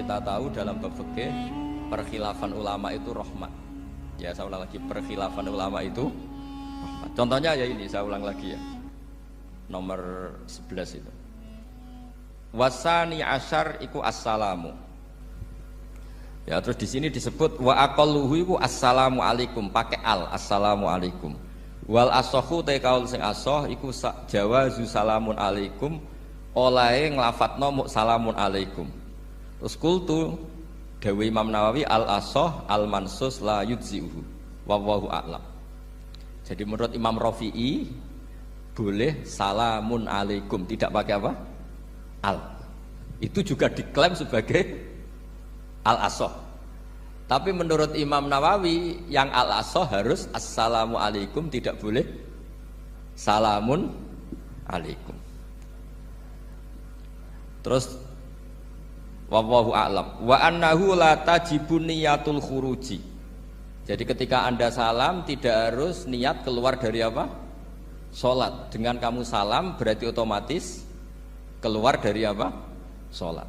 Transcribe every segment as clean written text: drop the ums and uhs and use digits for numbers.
kita tahu dalam bab fikih perkhilafan ulama itu rahmat. Ya saya ulang lagi, perkhilafan ulama itu rahmat. Contohnya ya ini, saya ulang lagi ya. Nomor 11 itu. Wasani asyar iku assalamu. Ya terus di sini disebut wa aqalluhu iku assalamu alaikum, pakai al, assalamu alaikum. Wal asohu te kaul sing asoh iku jawazu salamun alaikum, olahe nglafatno mu salamun alaikum. Terus kultu dawe Imam Nawawi al asoh al mansus la yujzihu wallahu a'lam. Jadi menurut Imam Rafi'i boleh salamun alaikum, tidak pakai apa? Al. Itu juga diklaim sebagai al asoh. Tapi menurut Imam Nawawi yang al asoh harus assalamu alaikum, tidak boleh salamun alaikum. Terus wallahu a'lam wa annahu la tajibun niyatul khuruji. Jadi ketika Anda salam tidak harus niat keluar dari apa? Salat. Dengan kamu salam berarti otomatis keluar dari apa? Salat.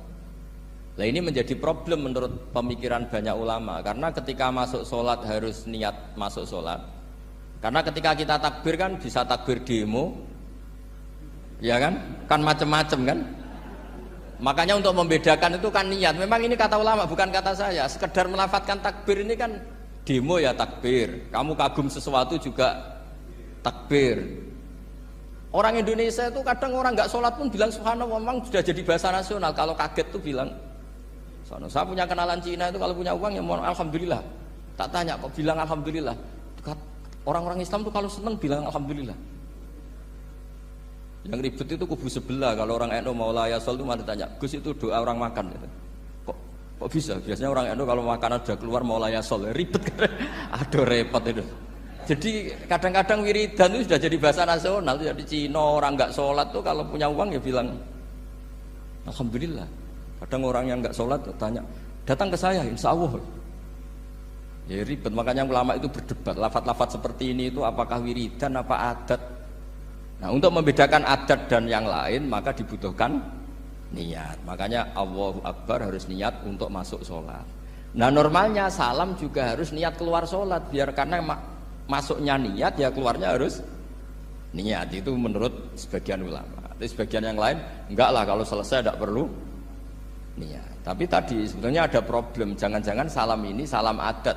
Nah ini menjadi problem menurut pemikiran banyak ulama, karena ketika masuk sholat harus niat masuk sholat. Karena ketika kita takbir kan bisa takbir demo, ya kan? Kan macam-macam kan? Makanya untuk membedakan itu kan niat. Memang ini kata ulama, bukan kata saya. Sekedar melafadzkan takbir ini kan demo ya takbir. Kamu kagum sesuatu juga takbir. Orang Indonesia itu kadang orang nggak sholat pun bilang subhanallah, memang sudah jadi bahasa nasional. Kalau kaget tuh bilang. Saya punya kenalan Cina itu kalau punya uang ya mohon alhamdulillah. Tak tanya kok bilang alhamdulillah. Orang-orang Islam tuh kalau seneng bilang alhamdulillah. Yang ribet itu kubu sebelah. Kalau orang NU mau layasol itu malah tanya, Gus itu doa orang makan gitu. Kok bisa? Biasanya orang NU kalau makanan sudah keluar mau layasol, ribet kan? Aduh repot itu. Jadi kadang-kadang wiridan itu sudah jadi bahasa nasional. Jadi Cina orang nggak sholat tuh kalau punya uang ya bilang alhamdulillah. Kadang orang yang nggak sholat tanya, datang ke saya, insya Allah. Ya ribet, makanya ulama itu berdebat. Lafaz-lafaz seperti ini itu apakah wiridan, apa adat? Nah untuk membedakan adat dan yang lain maka dibutuhkan niat. Makanya Allahu Akbar harus niat untuk masuk sholat. Nah normalnya salam juga harus niat keluar sholat, biar karena masuknya niat ya keluarnya harus niat. Itu menurut sebagian ulama. Tapi sebagian yang lain enggak lah, kalau selesai tidak perlu niat. Tapi tadi sebetulnya ada problem, jangan-jangan salam ini salam adat.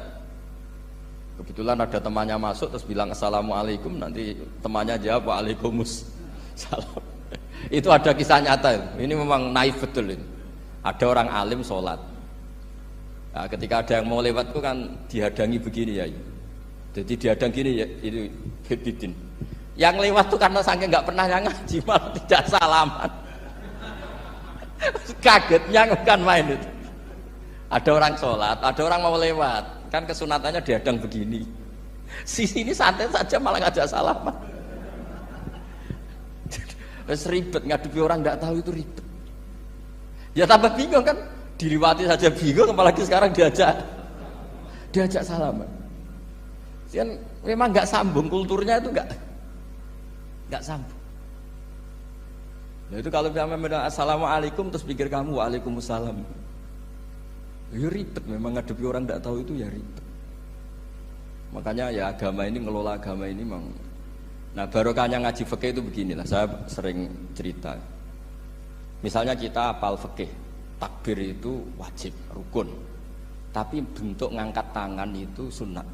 Kebetulan ada temannya masuk terus bilang assalamualaikum, nanti temannya jawab waalaikumsalam. Itu ada kisah nyata. Ini memang naif betul ini. Ada orang alim sholat. Nah, ketika ada yang mau lewat itu kan dihadangi begini ya. Jadi dihadang gini ya, itu Hidin. Yang lewat tuh karena saking nggak pernah ngaji malah tidak salaman. Kagetnya bukan main itu. Ada orang sholat, ada orang mau lewat, kan kesunatannya dihadang begini. Sisi ini santai saja malah ngajak salaman. Wes ribet, ngadepi orang tidak tahu itu ribet. Ya tambah bingung kan, diliwati saja bingung, apalagi sekarang diajak salaman. Kan memang nggak sambung, kulturnya itu nggak sambung. Nah itu kalau bilang assalamualaikum terus pikir kamu waalaikumsalam, ya ribet. Memang ngadepi orang tidak tahu itu ya ribet. Makanya ya agama ini, ngelola agama ini memang. Nah barokahnya ngaji fikih itu beginilah, saya sering cerita. Misalnya kita hafal fikih, takbir itu wajib, rukun. Tapi bentuk ngangkat tangan itu sunnah.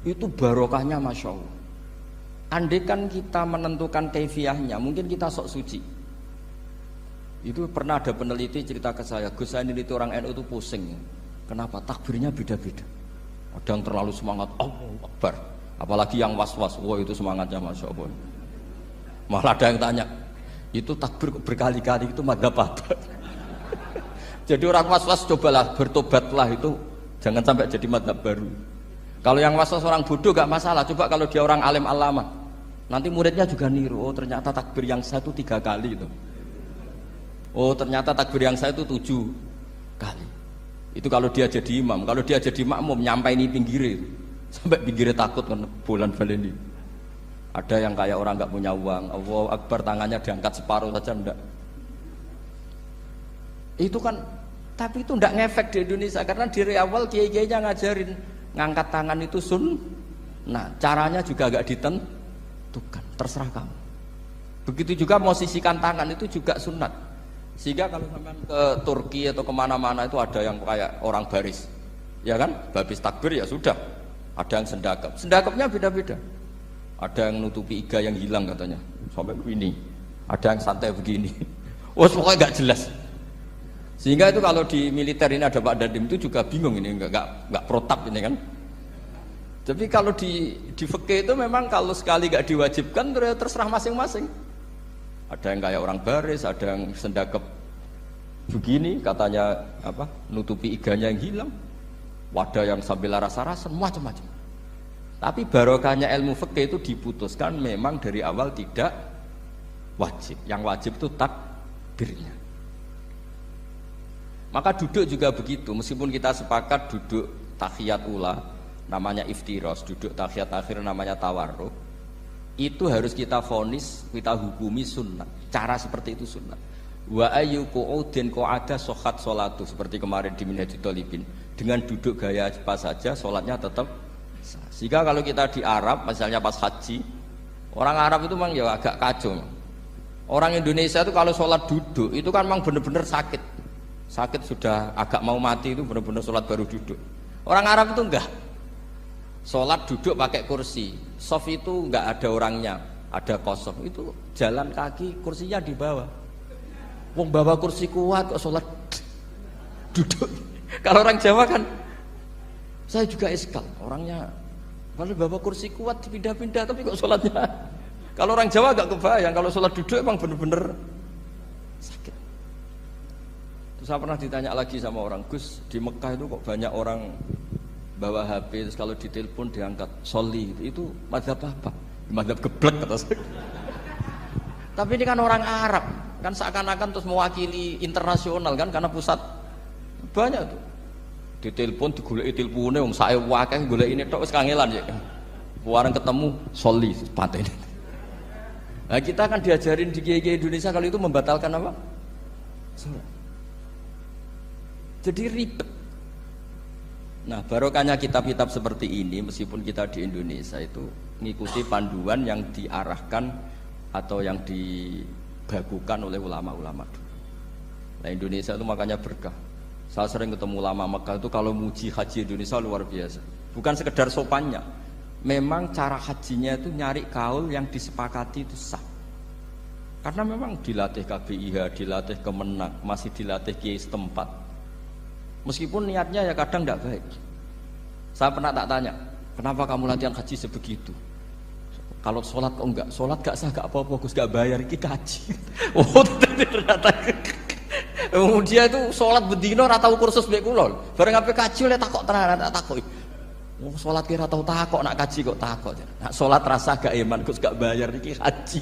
Itu barokahnya masya Allah. Andai kan kita menentukan kaifiyahnya, mungkin kita sok suci. Itu pernah ada peneliti cerita ke saya, Gus saya ini orang NU itu pusing. Kenapa? Takbirnya beda-beda. Ada yang terlalu semangat, Allahu Akbar. Apalagi yang was-was, wah itu semangatnya masya Allah. Malah ada yang tanya, itu takbir berkali-kali itu madzhab apa? Jadi orang was-was cobalah bertobatlah, itu jangan sampai jadi madzhab baru. Kalau yang was-was orang bodoh gak masalah. Coba kalau dia orang alim alama, nanti muridnya juga niru. Oh ternyata takbir yang saya itu 3 kali itu. Oh ternyata takbir yang saya itu 7 kali. Itu kalau dia jadi imam. Kalau dia jadi makmum nyampai ini pinggir itu, sampai pinggirnya takut kan bulan baleni. Ada yang kayak orang nggak punya uang, Allahu Akbar tangannya diangkat separuh saja enggak. Itu kan Tapi itu tidak ngefek di Indonesia karena dari awal kiai-kiainya ngajarin ngangkat tangan itu nah caranya juga agak ditentukan, terserah kamu. Begitu juga posisikan tangan itu juga sunat. Sehingga kalau sampai ke Turki atau kemana-mana itu ada yang kayak orang baris, ya kan? Habis takbir ya sudah. Ada yang sendakap, sendakapnya beda-beda. Ada yang nutupi iga yang hilang katanya, sampai begini. Ada yang santai begini. Oh pokoknya nggak jelas. Sehingga itu kalau di militer ini ada Pak Dandim itu juga bingung ini nggak protap ini kan. Tapi kalau di fikih itu memang kalau sekali nggak diwajibkan terserah masing-masing. Ada yang kayak orang baris, ada yang sendakep begini katanya apa nutupi iganya yang hilang. Wadah yang sambil rasa-rasa macam-macam. Tapi barokahnya ilmu fikih itu diputuskan memang dari awal tidak wajib. Yang wajib itu takbirnya. Maka duduk juga begitu, meskipun kita sepakat duduk tahiyat ula namanya iftiros, duduk tahiyat akhir namanya tawarruk, itu harus kita vonis, kita hukumi sunnah. Cara seperti itu sunnah. Wa ayyu qu'udin qa'ada sohat sholatu, seperti kemarin di Minhajul Thalibin, dengan duduk gaya apa saja sholatnya tetap sah. Sehingga kalau kita di Arab misalnya pas haji, orang Arab itu memang ya agak kacau. Orang Indonesia itu kalau sholat duduk itu kan memang benar-benar sakit sudah agak mau mati, itu benar-benar sholat baru duduk. Orang Arab itu enggak, sholat duduk pakai kursi, sof itu enggak ada orangnya, ada kosong, itu jalan kaki, kursinya di bawah. Wong bawa kursi kuat kok sholat duduk. Kalau orang Jawa kan, saya juga iskal, orangnya kalau bawa kursi kuat dipindah-pindah tapi kok sholatnya. Kalau orang Jawa agak kebayang, kalau sholat duduk emang benar-benar sakit. Saya pernah ditanya lagi sama orang, Gus, di Mekah itu kok banyak orang bawa HP, terus kalau ditelepon diangkat soli, itu mazhab apa? Mazhab geblek kata saya. Tapi ini kan orang Arab, kan seakan-akan terus mewakili internasional kan, karena pusat banyak tuh. Ditelepon digoleki telepone wong sak ewu akeh golek ini tok wis kangelan ya. Warang ketemu soli patene. Nah, kita kan diajarin di kiai Indonesia kalau itu membatalkan apa? Salat. Jadi ribet. Nah, barokahnya kitab-kitab seperti ini, meskipun kita di Indonesia itu mengikuti panduan yang diarahkan atau yang dibagukan oleh ulama-ulama dulu. Nah, Indonesia itu makanya berkah. Saya sering ketemu ulama Mekah itu kalau muji haji Indonesia luar biasa. Bukan sekedar sopannya, memang cara hajinya itu nyari kaul yang disepakati itu sah. Karena memang dilatih KBIH, dilatih Kemenak, masih dilatih kiai setempat. Meskipun niatnya ya kadang tidak baik. Saya pernah tak tanya, kenapa kamu latihan haji sebegitu? Kalau sholat kok enggak? Sholat gak sah gak apa-apa, Gus gak bayar, ini kaji. Oh ternyata dia itu sholat bedino ora tau kursus mbek kula. Bareng ape kaji oleh takok tenan, tak takoki. Oh sholat kira tau takok, nak kaji kok takok. Nak sholat rasa gak iman, Gus gak bayar, ini haji.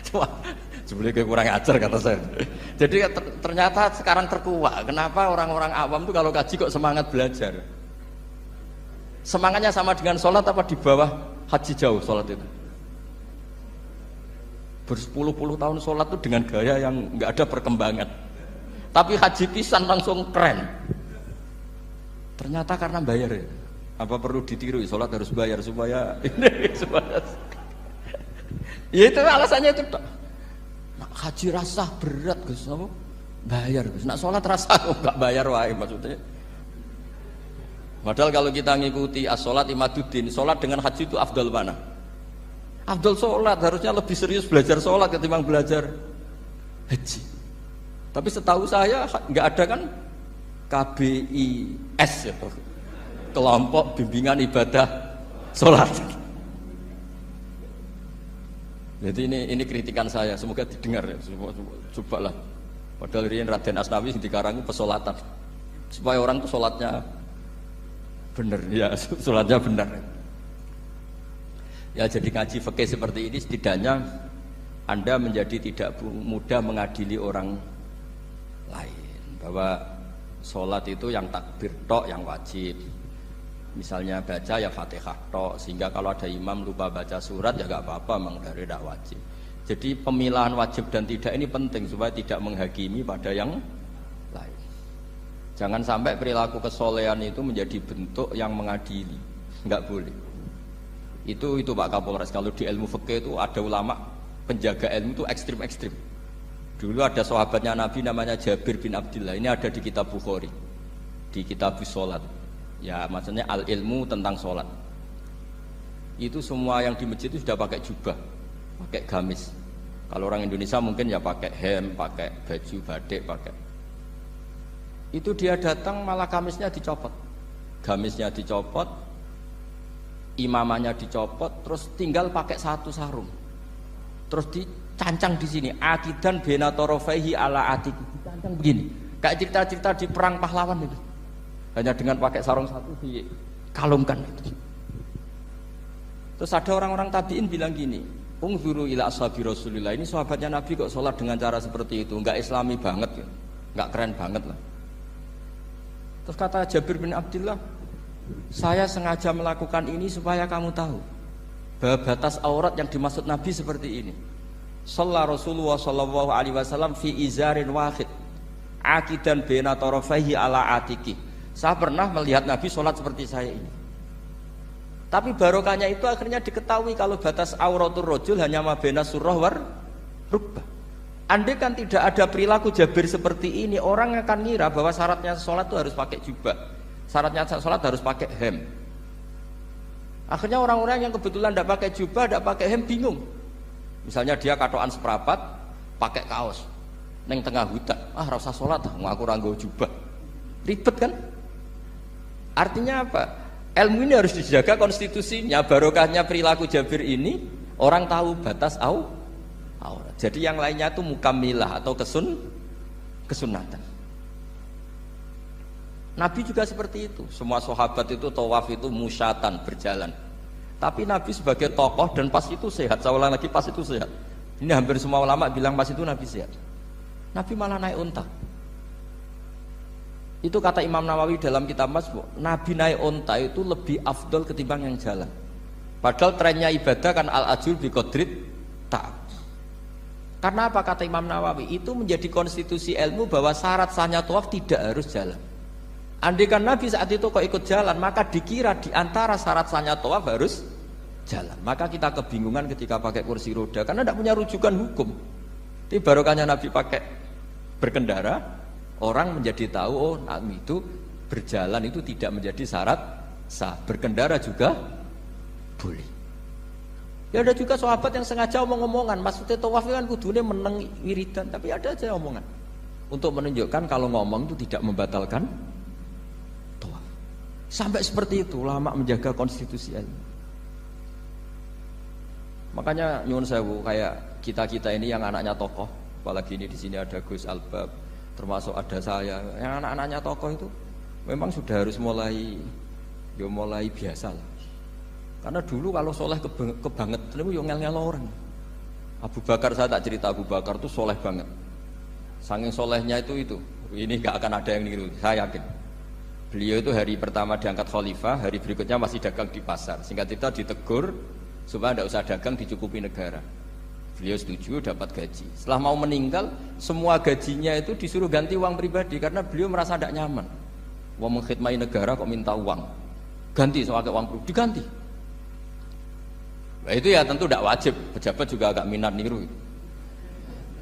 Cuma sebenarnya kurang ajar kata saya. Jadi ternyata sekarang terkuak. Kenapa orang-orang awam itu kalau kaji kok semangat belajar? Semangatnya sama dengan sholat apa di bawah haji jauh sholat itu? Berpuluh-puluh tahun sholat itu dengan gaya yang nggak ada perkembangan. Tapi haji pisan langsung keren. Ternyata karena bayar ya. Apa perlu ditiru? Sholat harus bayar supaya ini supaya. Ya itu alasannya itu. Nak haji rasa berat Gus, apa? Bayar Gus. Nak sholat rasa enggak bayar wae maksudnya. Padahal kalau kita ngikuti as-sholat imaduddin, sholat dengan haji itu afdal mana? Afdal sholat, harusnya lebih serius belajar sholat ketimbang belajar haji. Tapi setahu saya enggak ada kan KBIS ya, kelompok bimbingan ibadah sholat. Jadi ini kritikan saya, semoga didengar ya. Cobalah. Padahal ini Raden Asnawi yang dikarang pesolatan, supaya orang tuh sholatnya benar, ya sholatnya benar. Ya jadi ngaji fikih seperti ini setidaknya Anda menjadi tidak mudah mengadili orang lain. Bahwa sholat itu yang takbir tok yang wajib. Misalnya baca ya Fatihah tok, sehingga kalau ada imam lupa baca surat ya gak apa-apa, memang dari tidak wajib. Jadi pemilahan wajib dan tidak ini penting supaya tidak menghakimi pada yang Jangan sampai perilaku kesolehan itu menjadi bentuk yang mengadili, nggak boleh. Itu Pak Kapolres. Kalau di ilmu fikih itu ada ulama penjaga ilmu itu ekstrim-ekstrim. Dulu ada sahabatnya Nabi namanya Jabir bin Abdillah. Ini ada di kitab Bukhari, di kitab Sholat. Ya maksudnya al ilmu tentang sholat. Itu semua yang di masjid itu sudah pakai jubah, pakai gamis. Kalau orang Indonesia mungkin ya pakai hem, pakai baju batik, pakai. Itu dia datang malah gamisnya dicopot, gamisnya dicopot, imamannya dicopot, terus tinggal pakai satu sarung, terus dicancang di sini, akidan benatorofaihi ala atik, dicancang begini, kayak cerita-cerita di perang pahlawan itu, hanya dengan pakai sarung satu dikalungkan. Terus ada orang-orang tabiin bilang gini, ungzuru ila ashabi Rasulillah, ini sahabatnya Nabi kok sholat dengan cara seperti itu, nggak islami banget, nggak keren banget lah. Terus kata Jabir bin Abdillah, saya sengaja melakukan ini supaya kamu tahu bahwa batas aurat yang dimaksud Nabi seperti ini. Shalla Rasulullah sallallahu alaihi wasallam fi izarin wahid akidan baina tarafaihi ala atiki. Saya pernah melihat Nabi sholat seperti saya ini. Tapi barokahnya itu akhirnya diketahui kalau batas auratul rajul hanya mabena surah war rukbah. Andai kan tidak ada perilaku Jabir seperti ini, orang akan ngira bahwa syaratnya sholat itu harus pakai jubah, syaratnya sholat harus pakai hem. Akhirnya orang-orang yang kebetulan tidak pakai jubah, tidak pakai hem bingung. Misalnya dia katoan seperapat, pakai kaos, neng tengah hutan, rasa sholat, aku ranggo jubah, ribet kan? Artinya apa? Ilmu ini harus dijaga konstitusinya, barokahnya perilaku Jabir ini, orang tahu batas aurat. Jadi yang lainnya itu mukamilah atau kesunatan. Nabi juga seperti itu. Semua sahabat itu tawaf itu musyatan, berjalan. Tapi Nabi sebagai tokoh dan pas itu sehat. Saya ulang lagi, pas itu sehat. Ini hampir semua ulama bilang pas itu Nabi sehat. Nabi malah naik unta. Itu kata Imam Nawawi dalam kitab Masbu', Nabi naik unta itu lebih afdol ketimbang yang jalan. Padahal trennya ibadah kan al-ajul bi qadrit ta'ab. Karena apa kata Imam Nawawi? Itu menjadi konstitusi ilmu bahwa syarat sahnya tawaf tidak harus jalan. Andai kan Nabi saat itu kok ikut jalan, maka dikira di antara syarat sahnya tawaf harus jalan. Maka kita kebingungan ketika pakai kursi roda karena tidak punya rujukan hukum. Tapi barokahnya Nabi pakai berkendara, orang menjadi tahu oh Nabi itu berjalan itu tidak menjadi syarat sah. Berkendara juga boleh. Ya ada juga sahabat yang sengaja omong-omongan, maksudnya tawaf kan kudune meneng wiridan, tapi ada aja omongan untuk menunjukkan kalau ngomong itu tidak membatalkan tawaf. Sampai seperti itu ulama menjaga konstitusi ilmu. Makanya nyuwun sewu kayak kita ini yang anaknya tokoh, apalagi ini di sini ada Gus Albab, termasuk ada saya, yang anak-anaknya tokoh itu memang sudah harus mulai biasa lah. Karena dulu kalau soleh kebangetan itu ngel-ngel orang. Abu Bakar, saya tak cerita Abu Bakar itu soleh banget. Saking solehnya itu ini gak akan ada yang niru, saya yakin. Beliau itu hari pertama diangkat khalifah, hari berikutnya masih dagang di pasar. Singkat cerita ditegur supaya tidak usah dagang, dicukupi negara. Beliau setuju, dapat gaji. Setelah mau meninggal, semua gajinya itu disuruh ganti uang pribadi karena beliau merasa tidak nyaman. Mau mengkhidmati negara kok minta uang, ganti soal uang pribadi, diganti. Nah, itu ya tentu tidak wajib, pejabat juga agak minat niru.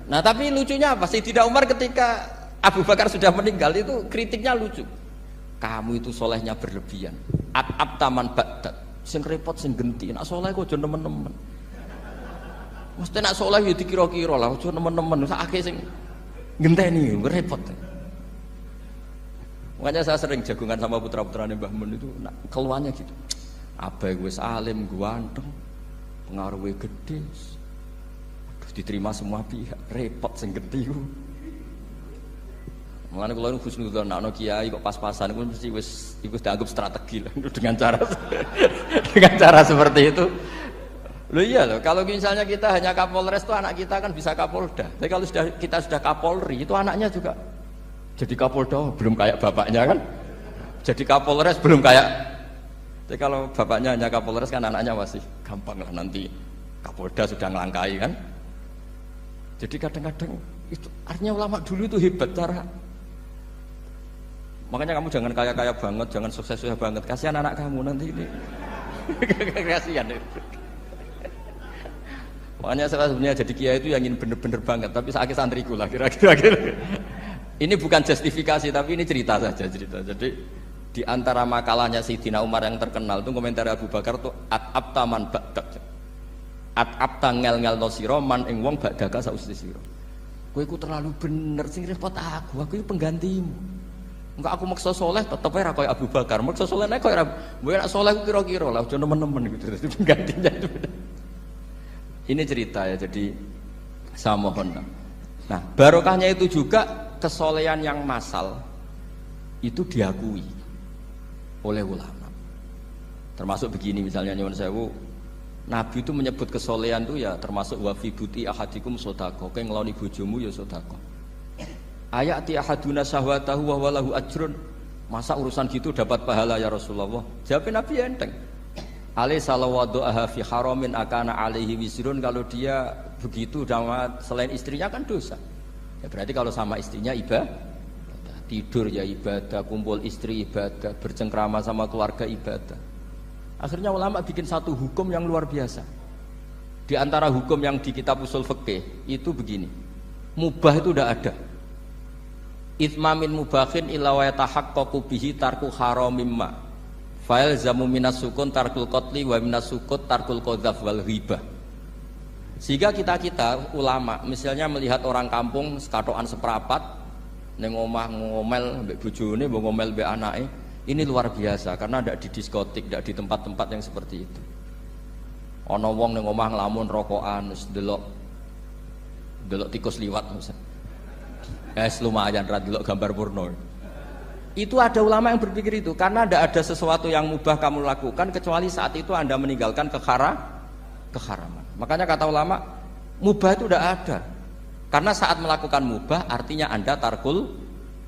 Nah tapi lucunya apa? Sayyidina Umar ketika Abu Bakar sudah meninggal itu kritiknya lucu. Kamu itu solehnya berlebihan. At-ab taman ba'dat. Sing repot sing genti. Nak soleh kok aja nemen-nemen. Mesti nak soleh ya dikira-kira lah, aja nemen-nemen. Sakake sing ngenteni repot. Makanya saya sering jagungan sama putra-putrane Mbah Mun itu keluarnya gitu. Abai wis alim, ganteng. Pengaruhnya gede, diterima semua pihak, repot sing gede ku. Mulane kula niku husnudzon ana kiai kok pas-pasan iku mesti wis iku dianggap strategi lah dengan cara seperti itu. Loh iya loh, kalau misalnya kita hanya Kapolres itu anak kita kan bisa Kapolda. Tapi kalau kita sudah Kapolri itu anaknya juga jadi Kapolda, belum kayak bapaknya kan. Jadi Kapolres belum kayak. Jadi kalau bapaknya hanya Kapolres kan anaknya masih gampang lah, nanti Kapolda sudah ngelangkai kan. Jadi kadang-kadang itu artinya ulama dulu itu hebat cara Makanya kamu jangan kaya-kaya banget, jangan sukses-sukses banget. Kasihan anak kamu nanti ini. Kasihan itu. Makanya saya sebenarnya jadi kiai itu yang ingin bener-bener banget, tapi sakit santriku lah kira-kira. Ini bukan justifikasi, tapi ini cerita saja cerita. Jadi di antara makalahnya Sayyidina Umar yang terkenal itu komentar Abu Bakar itu at-abta man ba'dak. At-abta ngel-ngel no sira man ing wong ba'daka sausti sira. Kowe iku terlalu bener sing repot aku iki penggantimu. Enggak aku maksa soleh tetep ora koyo Abu Bakar. Maksa soleh nek koyo kowe nek soleh kira-kira lah aja nemen-nemen gitu. Jadi penggantinya itu. Ini cerita ya, jadi saya mohon. Nah, barokahnya itu juga kesolehan yang massal itu diakui oleh ulama. Termasuk begini misalnya nyuwun sewu, Nabi itu menyebut kesolehan itu ya termasuk wa fi buti ahadikum sedekah. Kowe ngeloni bojomu ya sedekah. Ayati ahaduna syahwatahu wa walahu ajrun. Masa urusan gitu dapat pahala ya Rasulullah? Jawab Nabi enteng. Ali salawatu aha fi haramin akana alaihi wisrun, kalau dia begitu sama selain istrinya kan dosa. Ya berarti kalau sama istrinya ibadah, tidur ya ibadah, kumpul istri ibadah, bercengkrama sama keluarga ibadah. Akhirnya ulama bikin satu hukum yang luar biasa. Di antara hukum yang di kitab usul fikih itu begini. Mubah itu udah ada. Itsmamin mubahin illa wa yatahaqqaqu bihi tarku haramimma. Fa'il zamu minas sukun tarkul qatli wa minas sukut tarkul qadzaf wal ghibah. Sehingga kita ulama misalnya melihat orang kampung sekatokan seperapat ning omah ngomel mbek bojone, mbok ngomel mbek anake, ini luar biasa karena ndak di diskotik, ndak di tempat-tempat yang seperti itu. Ana wong ning omah nglamun rokokan wis delok tikus liwat misal. Lumayan ra delok gambar porno. Itu ada ulama yang berpikir itu karena tidak ada sesuatu yang mubah kamu lakukan kecuali saat itu Anda meninggalkan keharaman. Makanya kata ulama mubah itu tidak ada karena saat melakukan mubah artinya Anda tarkul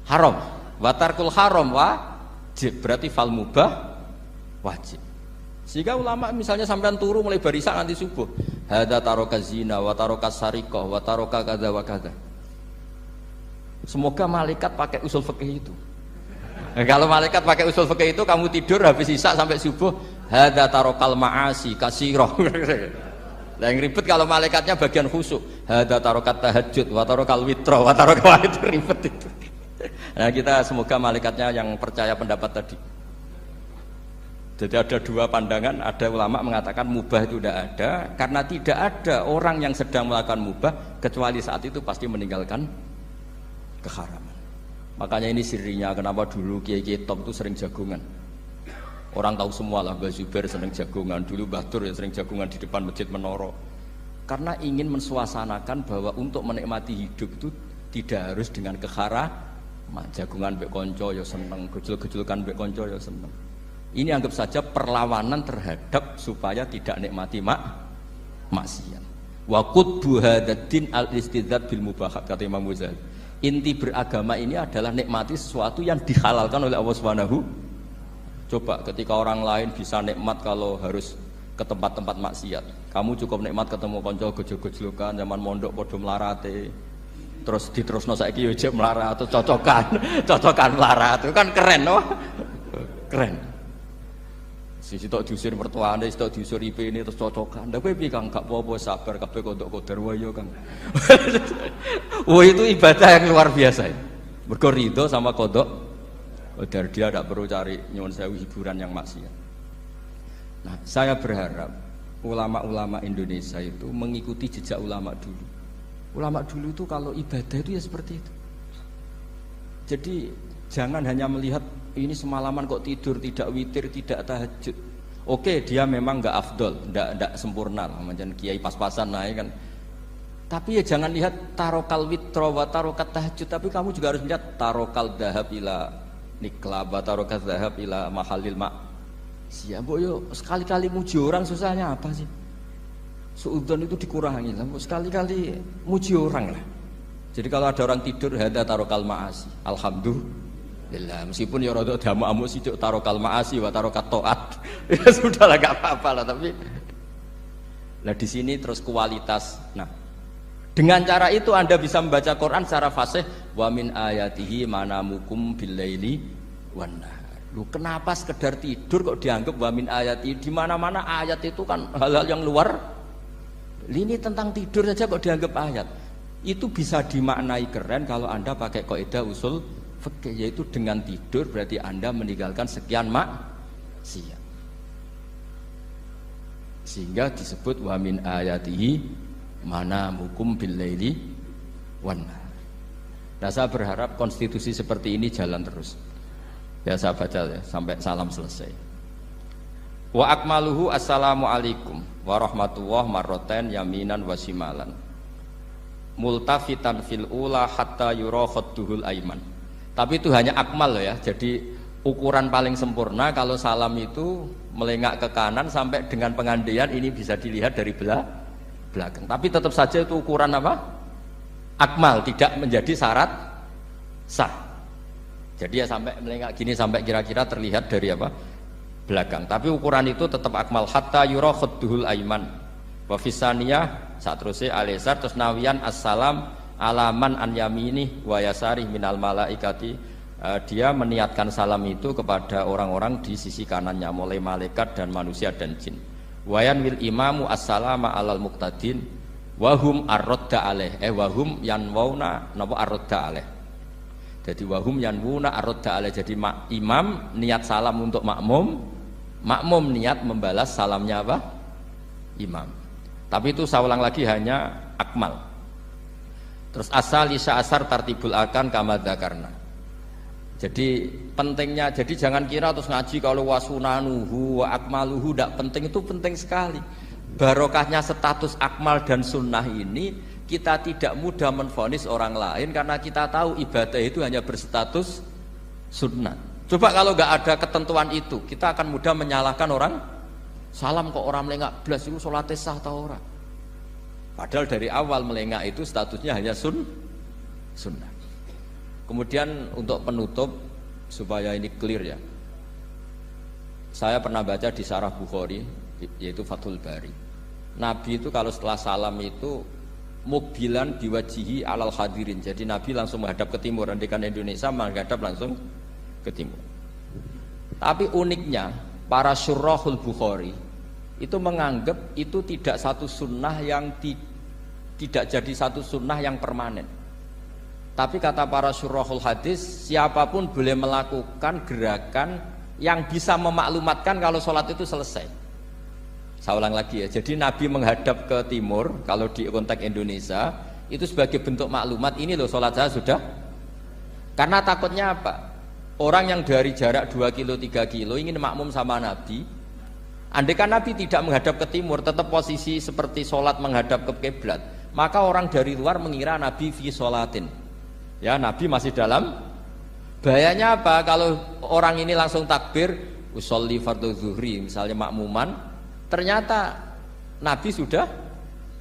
haram. Wa tarkul haram wajib, berarti fal mubah wajib. Sehingga ulama misalnya sampean turu mulai barisan nanti subuh, hadza taraka zina wa taraka sariqah wa taraka kadza wa kadza. Semoga malaikat pakai usul fikih itu. Kalau malaikat pakai usul fikih itu, kamu tidur habis isya sampai subuh, hadza tarokal ma'asi kasirah. Lah yang ribet kalau malaikatnya bagian khusuk, hadza tarokat tahajud wa tarokal witra wa tarokal itu ribet itu. Nah kita semoga malaikatnya yang percaya pendapat tadi. Jadi ada dua pandangan, ada ulama mengatakan mubah itu tidak ada karena tidak ada orang yang sedang melakukan mubah kecuali saat itu pasti meninggalkan keharaman. Makanya ini sirinya kenapa dulu kiai-kiai top itu sering jagungan. Orang tahu semua lah, Mbah Zubair sering jagungan, dulu Mbah Tur ya sering jagungan di depan Masjid Menara. Karena ingin mensuasanakan bahwa untuk menikmati hidup itu tidak harus dengan keharaman. Jagungan mbek konco ya seneng, gejul-gejulkan mbek konco ya seneng. Ini anggap saja perlawanan terhadap supaya tidak nikmati maksiat. Wa qutbu hadzal al-istidzad bil mubahat kata Imam Ghazali. Inti beragama ini adalah nikmati sesuatu yang dihalalkan oleh Allah Subhanahu. Coba ketika orang lain bisa nikmat kalau harus ke tempat-tempat maksiat, kamu cukup nikmat ketemu konco gojol-gojlokan zaman mondok podo melarate, terus diterusno saiki yo jek melarat atau cocokan melarat itu kan keren loh. Keren. Sisi tok diusir mertuane, sisi tok diusir IP ini terus cocokan. Ndak kowe piye Kang, gak apa-apa sabar kabeh kodok kodar wae Kang. Wah itu ibadah yang luar biasa ya. Mergo ridho sama kodok kodar, dia tidak perlu cari nyuwun sewu hiburan yang maksiat. Nah, saya berharap ulama-ulama Indonesia itu mengikuti jejak ulama dulu. Ulama dulu itu kalau ibadah itu ya seperti itu. Jadi jangan hanya melihat ini semalaman kok tidur, tidak witir, tidak tahajud. Oke, dia memang nggak afdol, nggak sempurna lah, macam kiai pas-pasan naik kan. Tapi ya jangan lihat tarokal witro wa tarokat tahajud, tapi kamu juga harus lihat tarokal dahab ila nikla wa tarokat dahab ila mahalil mak. Siapa yo sekali-kali muji orang susahnya apa sih? Suudzon itu dikurangi lah, sekali-kali muji orang lah. Jadi kalau ada orang tidur hadza tarokal maasi, alhamdulillah. Meskipun ya rada damu-amu sithik tarokal maasi wa tarokat taat. Ya sudahlah enggak apa-apa lah, tapi lah di sini terus kualitas. Nah, dengan cara itu Anda bisa membaca Quran secara fasih, wa min ayatihi manamukum billaili wan nahar. Lu kenapa sekedar tidur kok dianggap wa min ayati? Di mana-mana ayat itu kan hal-hal yang luar. Ini tentang tidur saja kok dianggap ayat. Itu bisa dimaknai keren kalau Anda pakai kaidah usul fikih, yaitu dengan tidur berarti Anda meninggalkan sekian maksiat. Sehingga disebut wa min ayatihi manamukum bil laili wan nahar. Nah, saya berharap konstitusi seperti ini jalan terus. Ya saya baca ya sampai salam selesai. Wa akmaluhu assalamualaikum warahmatullahi marroten yaminan wasimalan. Multafitan fil ula hatta yura khadduhul aiman. Tapi itu hanya akmal loh ya. Jadi ukuran paling sempurna kalau salam itu melengak ke kanan sampai dengan pengandaian ini bisa dilihat dari belakang. Tapi tetap saja itu ukuran apa? Akmal, tidak menjadi syarat sah. Jadi ya sampai melengak gini sampai kira-kira terlihat dari apa? Belakang. Tapi ukuran itu tetap akmal hatta yura khadduhul aiman. Wa fisaniyah saat terusnya alisar terus nawian assalam alaman an yamini wa yasari minal malaikati. Dia meniatkan salam itu kepada orang-orang di sisi kanannya mulai malaikat dan manusia dan jin. Wayan wil imamu assalama alal muqtadin wahum arrodda alaih wahum yanwauna napa arrodda alaih. Jadi wahum yanwuna arrodda alaih. Jadi imam niat salam untuk makmum, makmum niat membalas salamnya apa? Imam. Tapi itu saya ulang lagi hanya akmal. Terus asal isya asar tartibul akan kama dzakarna. Jadi pentingnya, jadi jangan kira terus ngaji kalau wasunanuhu wa akmaluhu tidak penting, itu penting sekali. Barokahnya status akmal dan sunnah ini kita tidak mudah menvonis orang lain karena kita tahu ibadah itu hanya berstatus sunnah. Coba kalau nggak ada ketentuan itu, kita akan mudah menyalahkan orang. Salam kok orang melengak blas itu sholatnya sah atau orang? Padahal dari awal melengak itu statusnya hanya sunnah. Kemudian untuk penutup supaya ini clear ya, saya pernah baca di Syarah Bukhari yaitu Fathul Bari. Nabi itu kalau setelah salam itu mukbilan biwajihi alal hadirin. Jadi Nabi langsung menghadap ke timur. Andikan Indonesia menghadap langsung ke timur. Tapi uniknya para syurahul Bukhari itu menganggap itu tidak satu sunnah yang tidak jadi satu sunnah yang permanen. Tapi kata para syurahul hadis, siapapun boleh melakukan gerakan yang bisa memaklumatkan kalau sholat itu selesai. Saya ulang lagi ya, jadi Nabi menghadap ke timur, kalau di konteks Indonesia, itu sebagai bentuk maklumat, ini loh sholat saya sudah. Karena takutnya apa? Orang yang dari jarak 2 kilo, 3 kilo ingin makmum sama Nabi, andaikan Nabi tidak menghadap ke timur, tetap posisi seperti sholat menghadap ke kiblat, maka orang dari luar mengira Nabi fi sholatin. Ya, Nabi masih dalam. Bahayanya apa? Kalau orang ini langsung takbir usolli fardhu zuhri misalnya makmuman, ternyata Nabi sudah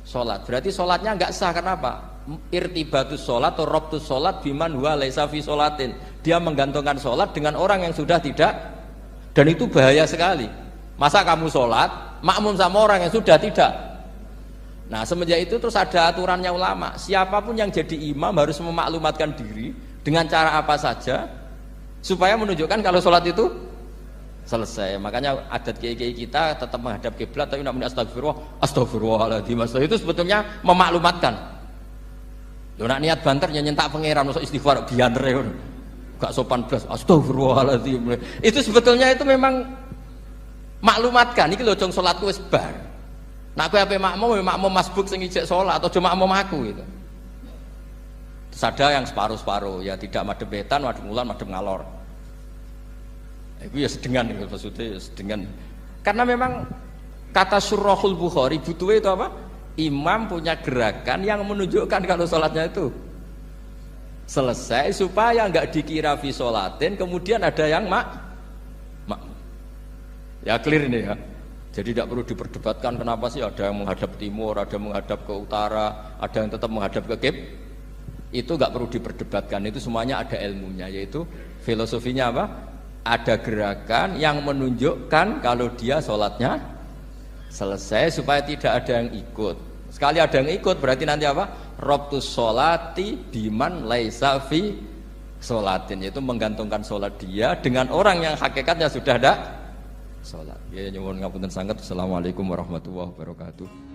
sholat. Berarti sholatnya enggak sah. Kenapa? Irtibatus sholat atau robtus sholat biman huwa laisa fi sholatin. Dia menggantungkan sholat dengan orang yang sudah tidak. Dan itu bahaya sekali. Masa kamu sholat makmum sama orang yang sudah tidak? Nah semenjak itu terus ada aturannya ulama, siapapun yang jadi imam harus memaklumatkan diri dengan cara apa saja supaya menunjukkan kalau sholat itu selesai. Makanya adat kiai-kiai kita tetap menghadap kiblat tapi namanya astagfirullahaladzim. Itu sebetulnya memaklumatkan. Lo nak niat banter nyentak pangeran masuk istighfar biantre gak sopan blas astagfirullahaladzim. Itu sebetulnya itu memang maklumatkan iki lho jong sholatku wis bar. Nah aku apa makmum masbuk sing ijek sholat atau cuma makmum aku gitu. Terus ada yang separuh-separuh ya tidak madhep wetan, madhep ngulon, madhep ngalor. Itu ya sedengan gitu maksudnya sedengan. Karena memang kata Syurahul Bukhari butuhnya itu apa? Imam punya gerakan yang menunjukkan kalau sholatnya itu selesai supaya nggak dikira fi sholatin kemudian ada yang ya clear ini ya. Jadi tidak perlu diperdebatkan kenapa sih ada yang menghadap timur, ada yang menghadap ke utara, ada yang tetap menghadap ke kib. Itu nggak perlu diperdebatkan, itu semuanya ada ilmunya, yaitu filosofinya apa? Ada gerakan yang menunjukkan kalau dia sholatnya selesai supaya tidak ada yang ikut. Sekali ada yang ikut berarti nanti apa? Robtus sholati biman laisa fi sholatin, yaitu menggantungkan sholat dia dengan orang yang hakikatnya sudah ada sholat. Ya nyuwun ngapunten sanget. Assalamualaikum warahmatullahi wabarakatuh.